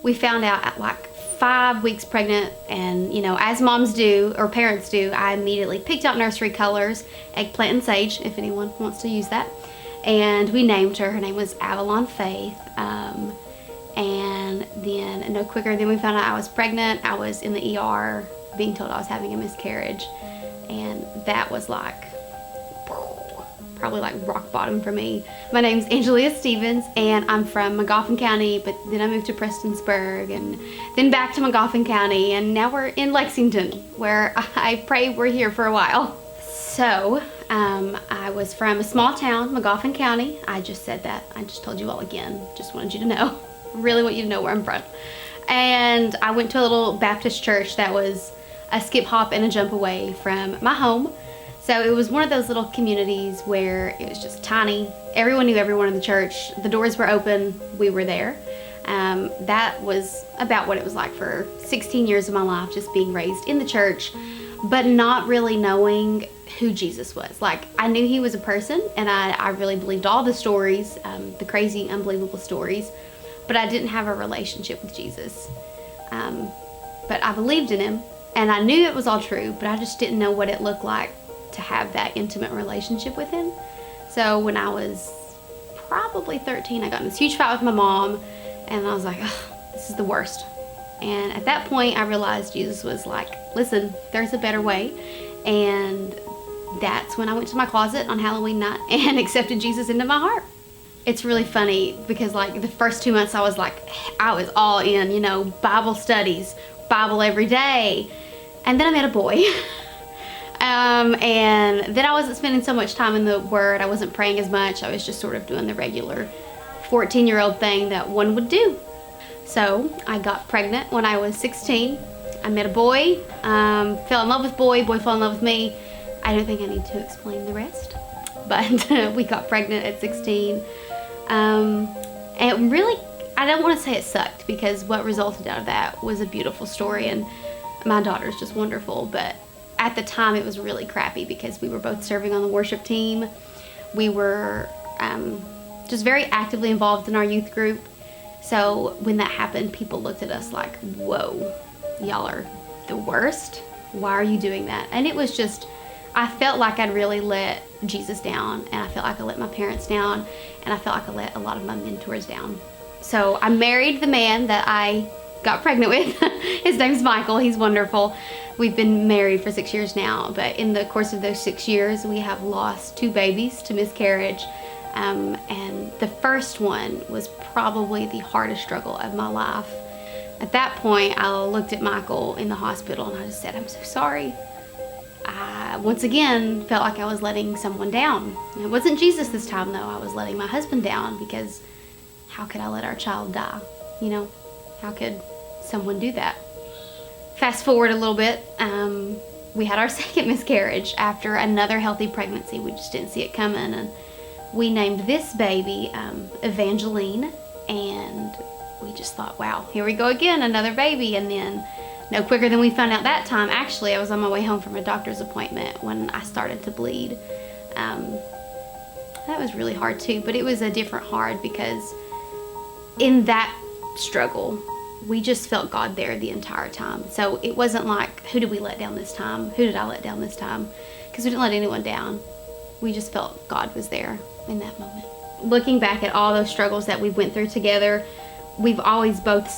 We found out at like 5 weeks pregnant, and you know, as moms do or parents do, I immediately picked out nursery colors, eggplant and sage, if anyone wants to use that. And we named her. Her name was Avalon Faith. And then no quicker than we found out I was pregnant, I was in the ER being told I was having a miscarriage. And that was like, probably like rock bottom for me. My name's Ayngelea Stevens, and I'm from Magoffin County, but then I moved to Prestonsburg, and then back to Magoffin County, and now we're in Lexington, where I pray we're here for a while. So, I was from a small town, Magoffin County. I just said that. I just told you all again. Just wanted you to know. Really want you to know where I'm from. And I went to a little Baptist church that was a skip, hop, and a jump away from my home. So it was one of those little communities where it was just tiny. Everyone knew everyone in the church. The doors were open. We were there. That was about what it was like for 16 years of my life, just being raised in the church, but not really knowing who Jesus was. Like, I knew he was a person, and I really believed all the stories, the crazy, unbelievable stories, but I didn't have a relationship with Jesus. But I believed in him, and I knew it was all true, but I just didn't know what it looked like to have that intimate relationship with him. So when I was probably 13, I got in this huge fight with my mom, and I was like, oh, this is the worst. And at that point, I realized Jesus was like, listen, there's a better way. And that's when I went to my closet on Halloween night and accepted Jesus into my heart. It's really funny because like the first 2 months I was all in, you know, Bible studies, Bible every day. And then I met a boy. And then I wasn't spending so much time in the Word. I wasn't praying as much. I was just sort of doing the regular 14-year-old thing that one would do. So I got pregnant when I was 16. I met a boy, fell in love with boy fell in love with me. I don't think I need to explain the rest, but we got pregnant at 16. And really, I don't want to say it sucked, because what resulted out of that was a beautiful story, and my daughter's just wonderful. But at the time it was really crappy because we were both serving on the worship team. We were just very actively involved in our youth group. So when that happened, people looked at us like, whoa, y'all are the worst. Why are you doing that? And it was just, I felt like I'd really let Jesus down, and I felt like I let my parents down, and I felt like I let a lot of my mentors down. So I married the man that I got pregnant with. His name's Michael. He's wonderful. We've been married for 6 years now, but in the course of those 6 years, we have lost 2 babies to miscarriage. And the first one was probably the hardest struggle of my life. At that point, I looked at Michael in the hospital and I just said, I'm so sorry. I, once again, felt like I was letting someone down. It wasn't Jesus this time, though. I was letting my husband down, because how could I let our child die? You know, how could someone do that? Fast forward a little bit, we had our second miscarriage after another healthy pregnancy. We just didn't see it coming, and we named this baby Evangeline, and we just thought, wow, here we go again, another baby. And then no quicker than we found out that time, actually, I was on my way home from a doctor's appointment when I started to bleed. That was really hard too, but it was a different hard, because in that struggle, we just felt God there the entire time. So it wasn't like, who did we let down this time? Who did I let down this time? Because we didn't let anyone down. We just felt God was there in that moment. Looking back at all those struggles that we went through together, we've always both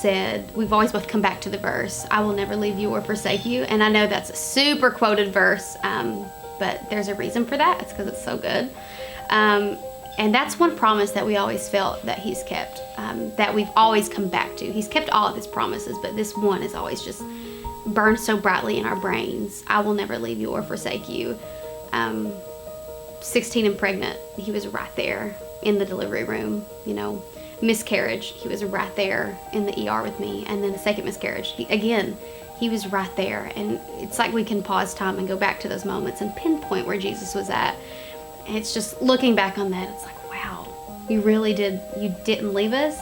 come back to the verse, I will never leave you or forsake you. And I know that's a super quoted verse, but there's a reason for that. It's because it's so good. And that's one promise that we always felt that he's kept, that we've always come back to. He's kept all of his promises, but this one is always just burned so brightly in our brains. I will never leave you or forsake you. 16 and pregnant, he was right there in the delivery room. You know, miscarriage, he was right there in the ER with me. And then the second miscarriage, he was right there. And it's like we can pause time and go back to those moments and pinpoint where Jesus was at. And it's just looking back on that, it's like, wow, you didn't leave us.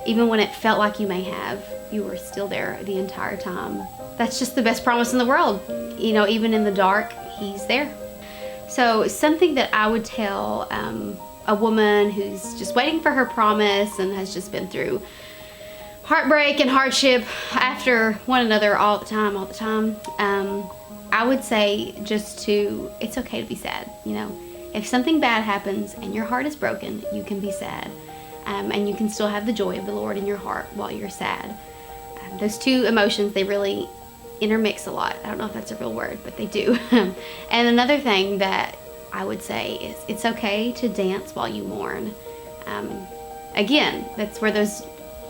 Even when it felt like you may have, you were still there the entire time. That's just the best promise in the world. You know, even in the dark, he's there. So something that I would tell a woman who's just waiting for her promise and has just been through heartbreak and hardship after one another all the time. I would say it's okay to be sad. If something bad happens and your heart is broken, you can be sad. And you can still have the joy of the Lord in your heart while you're sad. Those two emotions, they really intermix a lot. I don't know if that's a real word, but they do. And another thing that I would say is it's okay to dance while you mourn. Again, that's where those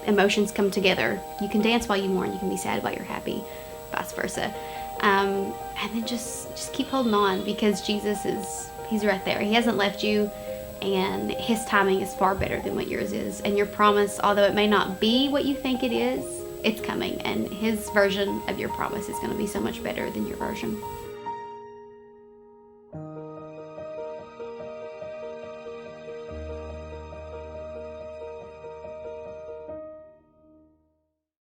emotions come together. You can dance while you mourn. You can be sad while you're happy, vice versa. And then just keep holding on, because Jesus he's right there. He hasn't left you, and his timing is far better than what yours is. And your promise, although it may not be what you think it is, it's coming, and his version of your promise is going to be so much better than your version.